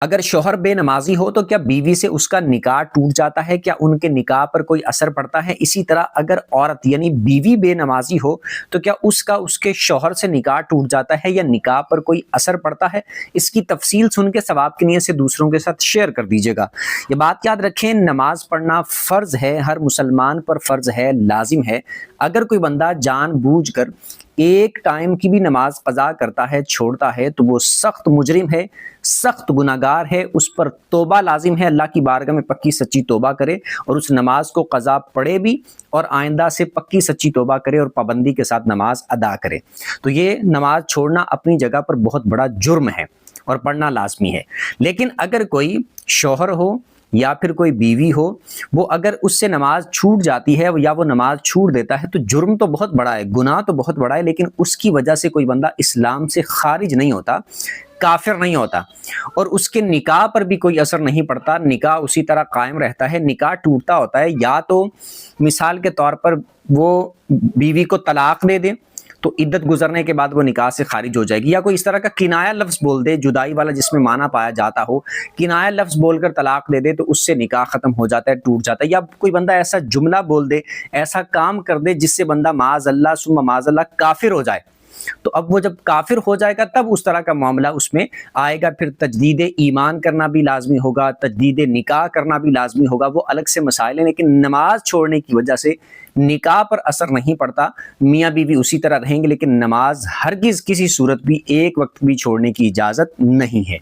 اگر شوہر بے نمازی ہو تو کیا بیوی سے اس کا نکاح ٹوٹ جاتا ہے؟ کیا ان کے نکاح پر کوئی اثر پڑتا ہے؟ اسی طرح اگر عورت یعنی بیوی بے نمازی ہو تو کیا اس کے شوہر سے نکاح ٹوٹ جاتا ہے یا نکاح پر کوئی اثر پڑتا ہے؟ اس کی تفصیل سن کے ثواب کی نیت سے دوسروں کے ساتھ شیئر کر دیجیے گا۔ یہ بات یاد رکھیں، نماز پڑھنا فرض ہے، ہر مسلمان پر فرض ہے، لازم ہے۔ اگر کوئی بندہ جان بوجھ کر ایک ٹائم کی بھی نماز قضا کرتا ہے، چھوڑتا ہے، تو وہ سخت مجرم ہے، سخت گناہگار ہے، اس پر توبہ لازم ہے۔ اللہ کی بارگاہ میں پکی سچی توبہ کرے اور اس نماز کو قضا پڑھے بھی، اور آئندہ سے پکی سچی توبہ کرے اور پابندی کے ساتھ نماز ادا کرے۔ تو یہ نماز چھوڑنا اپنی جگہ پر بہت بڑا جرم ہے اور پڑھنا لازمی ہے۔ لیکن اگر کوئی شوہر ہو یا پھر کوئی بیوی ہو، وہ اگر اس سے نماز چھوٹ جاتی ہے یا وہ نماز چھوڑ دیتا ہے، تو جرم تو بہت بڑا ہے، گناہ تو بہت بڑا ہے، لیکن اس کی وجہ سے کوئی بندہ اسلام سے خارج نہیں ہوتا، کافر نہیں ہوتا، اور اس کے نکاح پر بھی کوئی اثر نہیں پڑتا، نکاح اسی طرح قائم رہتا ہے۔ نکاح ٹوٹتا ہوتا ہے یا تو مثال کے طور پر وہ بیوی کو طلاق دے دے تو عدت گزرنے کے بعد وہ نکاح سے خارج ہو جائے گی، یا کوئی اس طرح کا کنایہ لفظ بول دے جدائی والا جس میں معنی پایا جاتا ہو، کنایہ لفظ بول کر طلاق دے دے تو اس سے نکاح ختم ہو جاتا ہے، ٹوٹ جاتا ہے۔ یا کوئی بندہ ایسا جملہ بول دے، ایسا کام کر دے جس سے بندہ معاذ اللہ ثم معاذ اللہ کافر ہو جائے، تو اب وہ جب کافر ہو جائے گا تب اس طرح کا معاملہ اس میں آئے گا۔ پھر تجدید ایمان کرنا بھی لازمی ہوگا، تجدید نکاح کرنا بھی لازمی ہوگا، وہ الگ سے مسائل ہیں۔ لیکن نماز چھوڑنے کی وجہ سے نکاح پر اثر نہیں پڑتا، میاں بیوی اسی طرح رہیں گے، لیکن نماز ہرگز کسی صورت بھی ایک وقت بھی چھوڑنے کی اجازت نہیں ہے۔